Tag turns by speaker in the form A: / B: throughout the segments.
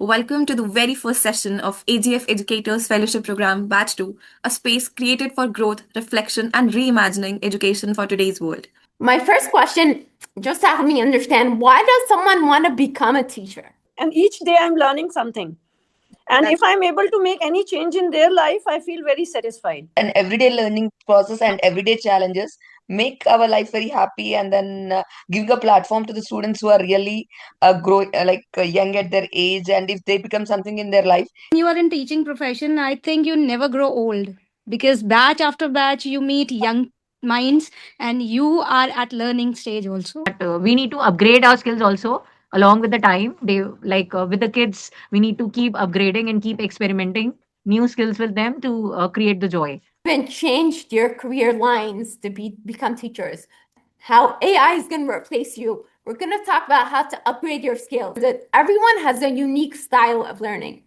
A: Welcome to the very first session of AGF Educators Fellowship Program Batch 2, a space created for growth, reflection, and reimagining education for today's world.
B: My first question, just to help me understand, why does someone want to become a teacher?
C: And each day I'm learning something. And if I'm able to make any change in their life, I feel very satisfied.
D: An everyday learning process and everyday challenges make our life very happy, and then giving a platform to the students who are really young at their age, and if they become something in their life.
E: When you are in teaching profession, I think you never grow old, because batch after batch you meet young minds and you are at learning stage also.
F: But we need to upgrade our skills also along with the time. With the kids, we need to keep upgrading and keep experimenting new skills with them to create the joy.
B: Even changed your career lines to become teachers. How AI is going to replace you. We're going to talk about how to upgrade your skills. That everyone has a unique style of learning.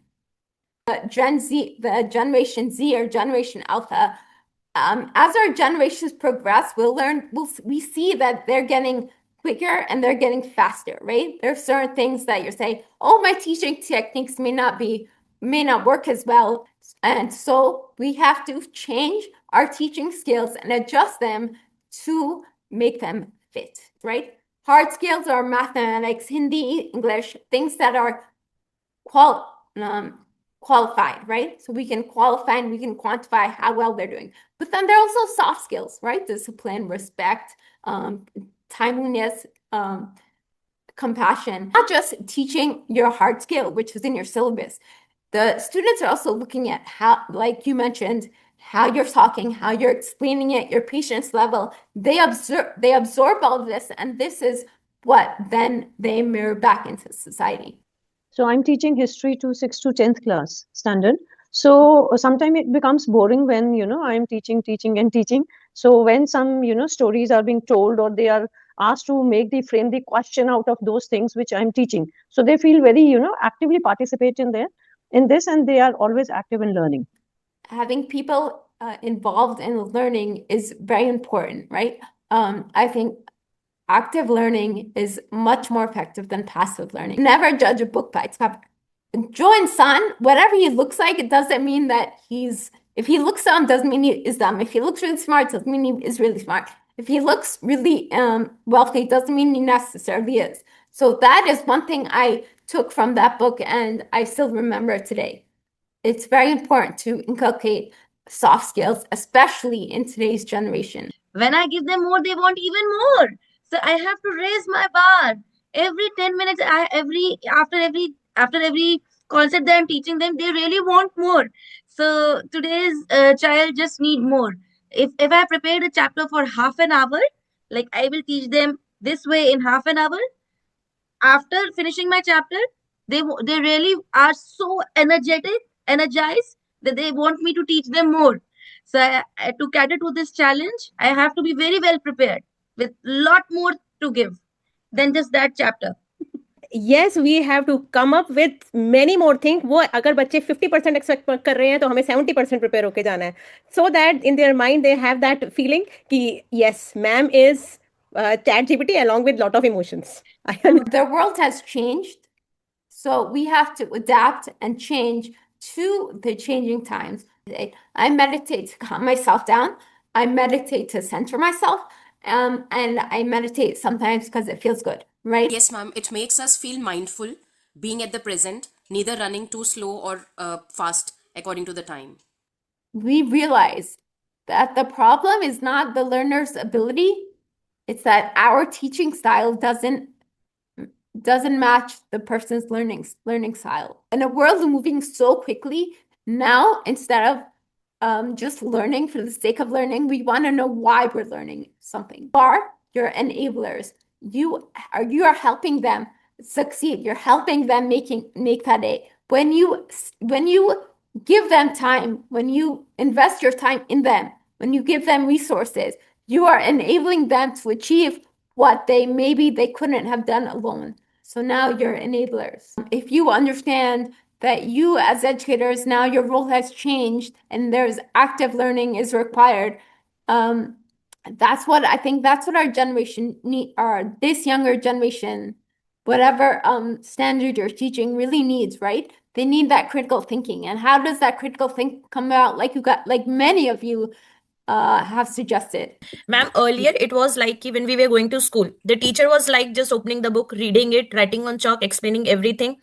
B: Gen Z, the Generation Z or Generation Alpha, as our generations progress, we see that they're getting quicker and they're getting faster, right? There are certain things that you're saying, oh, my teaching techniques may not work as well. And so we have to change our teaching skills and adjust them to make them fit, right? Hard skills are mathematics, Hindi, English, things that are qualified, right? So we can qualify and we can quantify how well they're doing. But then there are also soft skills, right? Discipline, respect, timeliness, compassion. Not just teaching your hard skill, which is in your syllabus. The students are also looking at how, like you mentioned, how you're talking, how you're explaining it, your patience level. They absorb all of this, and this is what then they mirror back into society.
C: So I'm teaching history to 6th to 10th class standard. So sometimes it becomes boring when, I'm teaching. So when some, stories are being told, or they are asked to frame the question out of those things which I'm teaching. So they feel very, actively participate in this, and they are always active in learning.
B: Having people involved in learning is very important, right? I think active learning is much more effective than passive learning. Never judge a book by its cover. Joe Son, whatever he looks like, it doesn't mean that if he looks dumb, doesn't mean he is dumb. If he looks really smart, doesn't mean he is really smart. If he looks really wealthy, doesn't mean he necessarily is. So that is one thing I took from that book, and I still remember today. It's very important to inculcate soft skills, especially in today's generation.
G: When I give them more, they want even more. So I have to raise my bar every 10 minutes. After every concept that I'm teaching them, they really want more. So today's child just need more. If I prepared a chapter for half an hour, like I will teach them this way in half an hour. After finishing my chapter, they really are so energized that they want me to teach them more. So to cater to this challenge, I have to be very well prepared with lot more to give than just that chapter.
H: Yes, we have to come up with many more things. वो अगर बच्चे 50% expect कर रहे हैं तो हमें 70% prepare होके जाना है, so that in their mind they have that feeling कि yes, ma'am is ChatGPT along with lot of emotions.
B: The world has changed, so we have to adapt and change to the changing times. I meditate to calm myself down. I meditate to center myself. And I meditate sometimes because it feels good, right?
I: Yes, ma'am. It makes us feel mindful, being at the present, neither running too slow or fast according to the time.
B: We realize that the problem is not the learner's ability. It's that our teaching style doesn't match the person's learning style. In a world moving so quickly, now instead of just learning for the sake of learning, we want to know why we're learning something. You're enablers. You are helping them succeed. You're helping them make that A. When you give them time, when you invest your time in them, when you give them resources, you are enabling them to achieve what maybe they couldn't have done alone. So now you're enablers. If you understand that you as educators, now your role has changed and there's active learning is required, that's what our generation this younger generation whatever standard you're teaching really needs, right? They need that critical thinking. And how does that critical thinking come out? Like many of you have suggested.
F: Ma'am, earlier it was like when we were going to school, the teacher was like just opening the book, reading it, writing on chalk, explaining everything.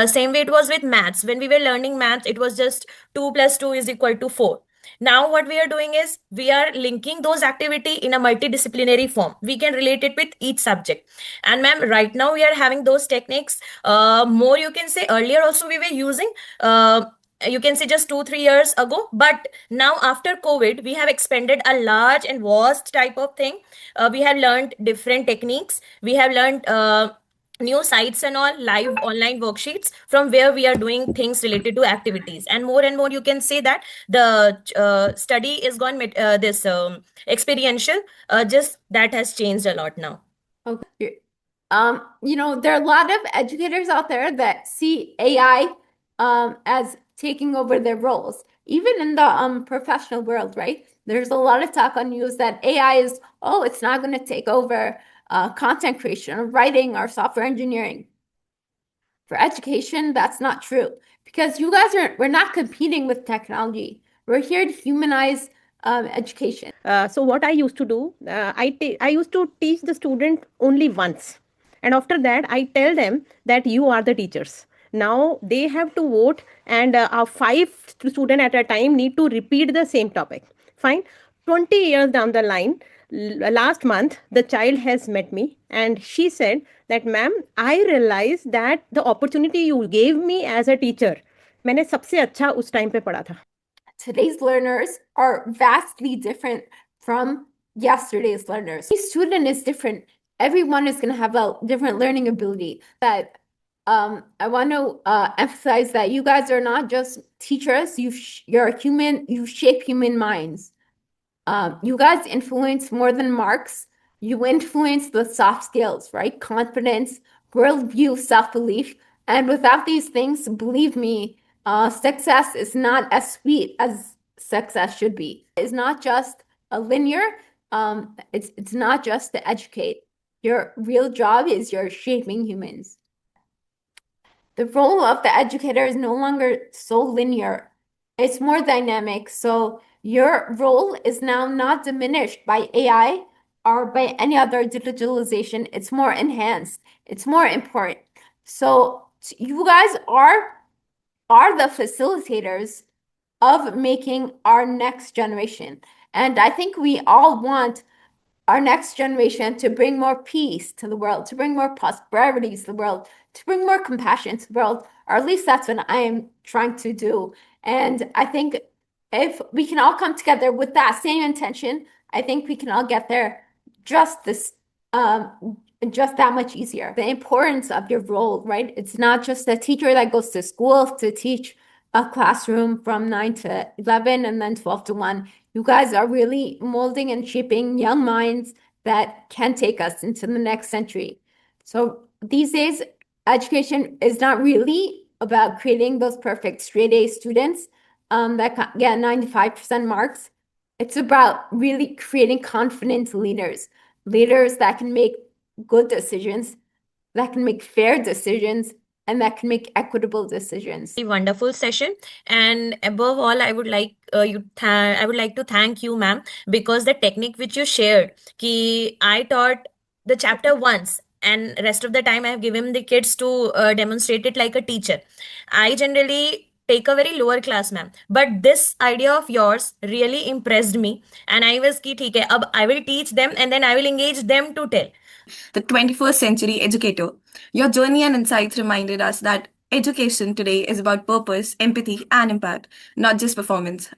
F: Same way it was with maths. When we were learning maths, it was just 2 plus 2 is equal to 4. Now what we are doing is we are linking those activity in a multidisciplinary form. We can relate it with each subject. And ma'am, right now we are having those techniques. More you can say earlier also we were using. You can say just 2-3 years ago, but now after COVID we have expanded a large and vast type of thing. We have learned different techniques. We have learned new sites and all live online worksheets from where we are doing things related to activities, and more you can say that the study is gone this experiential, just that has changed a lot now.
B: Okay. There are a lot of educators out there that see AI as taking over their roles, even in the professional world, right? There's a lot of talk on news that AI is, it's not going to take over content creation or writing or software engineering. For education, that's not true, because we're not competing with technology. We're here to humanize education.
H: So what I used to do, I used to teach the student only once. And after that, I tell them that you are the teachers. Now they have to vote, and 5 students at a time need to repeat the same topic. Fine. 20 years down the line, last month, the child has met me and she said that, ma'am, I realized that the opportunity you gave me as a teacher, मैंने सबसे अच्छा उस time पे पढ़ा था.
B: Today's learners are vastly different from yesterday's learners. Each student is different. Everyone is going to have a different learning ability. That I want to emphasize that you guys are not just teachers. You're human. You shape human minds. You guys influence more than marks. You influence the soft skills, right? Confidence, worldview, self-belief. And without these things, believe me, success is not as sweet as success should be. It's not just a linear. It's not just to educate. Your real job is you're shaping humans. The role of the educator is no longer so linear. It's more dynamic. So your role is now not diminished by AI or by any other digitalization. It's more enhanced. It's more important. So you guys are the facilitators of making our next generation. And I think we all want our next generation to bring more peace to the world, to bring more prosperity to the world, to bring more compassion to the world, or at least that's what I am trying to do. And I think if we can all come together with that same intention, I think we can all get there just that much easier. The importance of your role, right? It's not just a teacher that goes to school to teach a classroom from 9 to 11 and then 12 to 1. You guys are really molding and shaping young minds that can take us into the next century. So these days, education is not really about creating those perfect straight A students that get 95% marks. It's about really creating confident leaders that can make good decisions, that can make fair decisions, and that can make equitable decisions.
F: Wonderful session, and above all I would like I would like to thank you, ma'am, because the technique which you shared, ki I taught the chapter once and rest of the time I have given the kids to demonstrate it like a teacher. I generally take a very lower class, ma'am, but this idea of yours really impressed me, and I was ki theek hai, ab I will teach them and then I will engage them to tell.
A: The 21st Century Educator. Your journey and insights reminded us that education today is about purpose, empathy, and impact, not just performance.